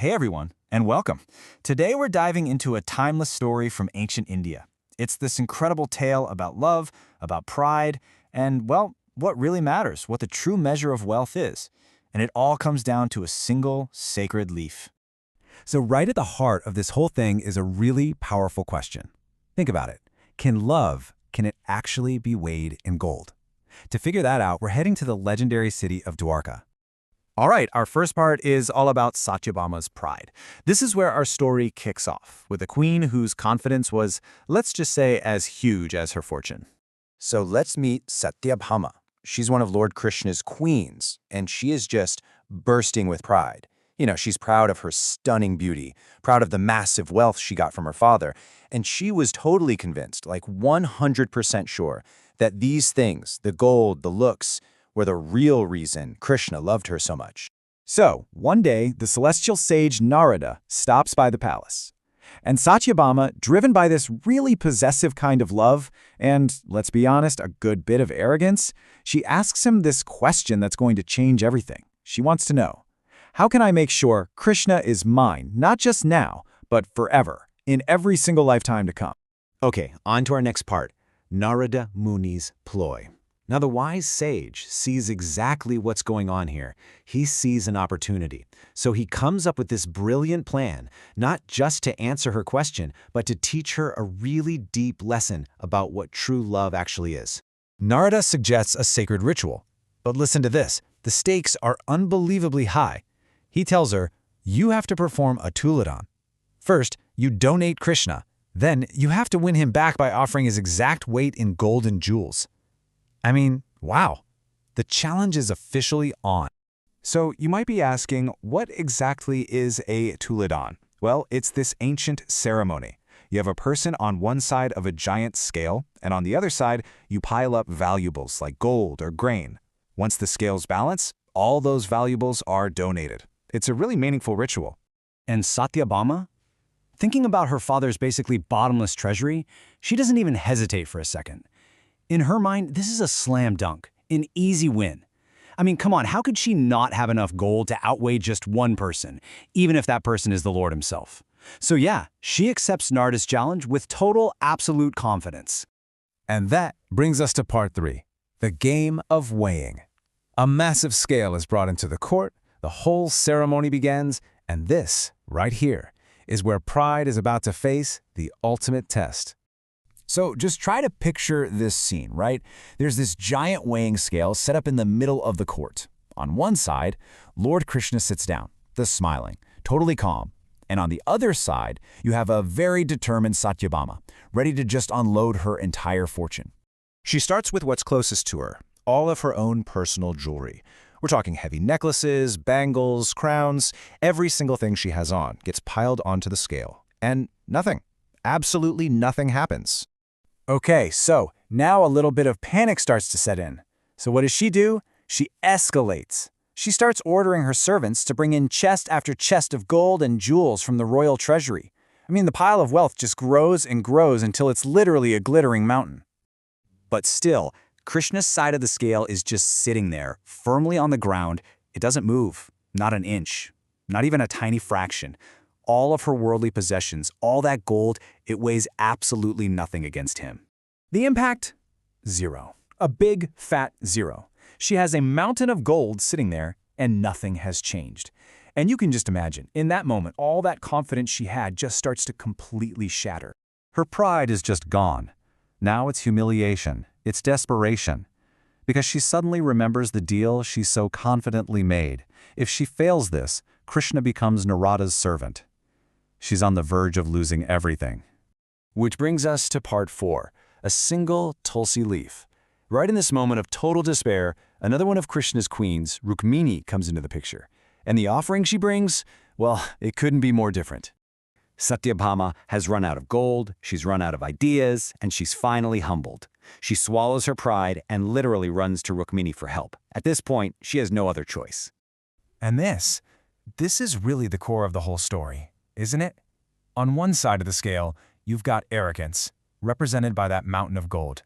Hey everyone, and welcome. Today we're diving into a timeless story from ancient India. It's this incredible tale about love, about pride, and, well, what really matters, what the true measure of wealth is. And it all comes down to a single sacred leaf. So right at the heart of this whole thing is a really powerful question. Think about it. Can it actually be weighed in gold? To figure that out, we're heading to the legendary city of Dwarka. All right, our first part is all about Satyabhama's pride. This is where our story kicks off, with a queen whose confidence was, let's just say, as huge as her fortune. So let's meet Satyabhama. She's one of Lord Krishna's queens, and she is just bursting with pride. She's proud of her stunning beauty, proud of the massive wealth she got from her father, and she was totally convinced, like 100% sure, that these things, the gold, the looks, were the real reason Krishna loved her so much. So, one day, the celestial sage Narada stops by the palace. And Satyabhama, driven by this really possessive kind of love, and, let's be honest, a good bit of arrogance, she asks him this question that's going to change everything. She wants to know, how can I make sure Krishna is mine, not just now, but forever, in every single lifetime to come? Okay, on to our next part, Narada Muni's ploy. Now, the wise sage sees exactly what's going on here. He sees an opportunity. So he comes up with this brilliant plan, not just to answer her question, but to teach her a really deep lesson about what true love actually is. Narada suggests a sacred ritual. But listen to this. The stakes are unbelievably high. He tells her, you have to perform a Tuladan. First, you donate Krishna. Then, you have to win him back by offering his exact weight in gold and jewels. I mean, wow. The challenge is officially on. So you might be asking, what exactly is a Tuladan? Well, it's this ancient ceremony. You have a person on one side of a giant scale, and on the other side, you pile up valuables like gold or grain. Once the scales balance, all those valuables are donated. It's a really meaningful ritual. And Satyabhama? Thinking about her father's basically bottomless treasury, she doesn't even hesitate for a second. In her mind, this is a slam dunk, an easy win. I mean, come on, how could she not have enough gold to outweigh just one person, even if that person is the Lord himself? So yeah, she accepts Narada's challenge with total, absolute confidence. And that brings us to part 3, the game of weighing. A massive scale is brought into the court, the whole ceremony begins, and this, right here, is where pride is about to face the ultimate test. So just try to picture this scene, right? There's this giant weighing scale set up in the middle of the court. On one side, Lord Krishna sits down, just smiling, totally calm. And on the other side, you have a very determined Satyabhama, ready to just unload her entire fortune. She starts with what's closest to her, all of her own personal jewelry. We're talking heavy necklaces, bangles, crowns. Every single thing she has on gets piled onto the scale. And nothing, absolutely nothing happens. Okay, so now a little bit of panic starts to set in. So what does she do? She escalates. She starts ordering her servants to bring in chest after chest of gold and jewels from the royal treasury. I mean, the pile of wealth just grows and grows until it's literally a glittering mountain. But still, Krishna's side of the scale is just sitting there, firmly on the ground. It doesn't move, not an inch, not even a tiny fraction. All of her worldly possessions, all that gold, it weighs absolutely nothing against him. The impact? Zero. A big, fat zero. She has a mountain of gold sitting there, and nothing has changed. And you can just imagine, in that moment, all that confidence she had just starts to completely shatter. Her pride is just gone. Now it's humiliation, it's desperation. Because she suddenly remembers the deal she so confidently made. If she fails this, Krishna becomes Narada's servant. She's on the verge of losing everything. Which brings us to part 4, a single Tulsi leaf. Right in this moment of total despair, another one of Krishna's queens, Rukmini, comes into the picture. And the offering she brings, well, it couldn't be more different. Satyabhama has run out of gold, she's run out of ideas, and she's finally humbled. She swallows her pride and literally runs to Rukmini for help. At this point, she has no other choice. And this is really the core of the whole story, isn't it? On one side of the scale, you've got arrogance, represented by that mountain of gold.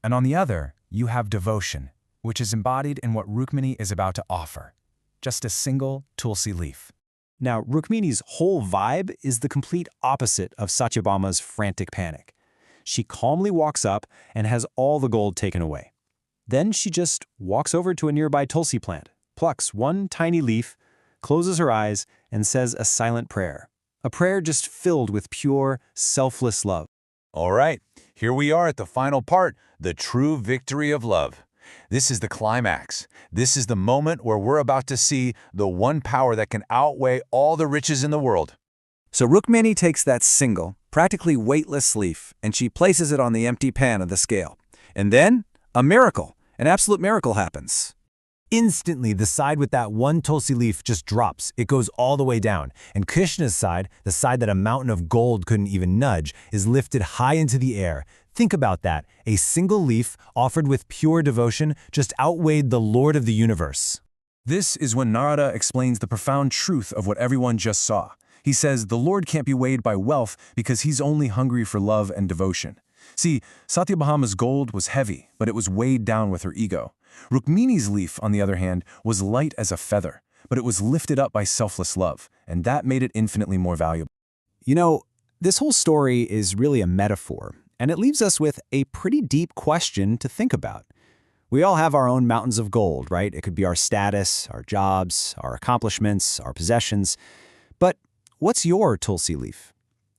And on the other, you have devotion, which is embodied in what Rukmini is about to offer, just a single Tulsi leaf. Now, Rukmini's whole vibe is the complete opposite of Satyabhama's frantic panic. She calmly walks up and has all the gold taken away. Then she just walks over to a nearby Tulsi plant, plucks one tiny leaf, closes her eyes, and says a silent prayer. A prayer just filled with pure, selfless love. All right, here we are at the final part, the true victory of love. This is the climax. This is the moment where we're about to see the one power that can outweigh all the riches in the world. So Rukmini takes that single, practically weightless leaf, and she places it on the empty pan of the scale. And then, a miracle, an absolute miracle happens. Instantly, the side with that one Tulsi leaf just drops. It goes all the way down. And Krishna's side, the side that a mountain of gold couldn't even nudge, is lifted high into the air. Think about that. A single leaf, offered with pure devotion, just outweighed the Lord of the universe. This is when Narada explains the profound truth of what everyone just saw. He says the Lord can't be weighed by wealth because he's only hungry for love and devotion. See, Satyabhama's gold was heavy, but it was weighed down with her ego. Rukmini's leaf, on the other hand, was light as a feather, but it was lifted up by selfless love, and that made it infinitely more valuable. You know, this whole story is really a metaphor, and it leaves us with a pretty deep question to think about. We all have our own mountains of gold, right? It could be our status, our jobs, our accomplishments, our possessions. But what's your Tulsi leaf?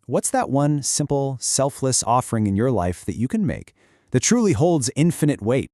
What's that one simple, selfless offering in your life that you can make that truly holds infinite weight?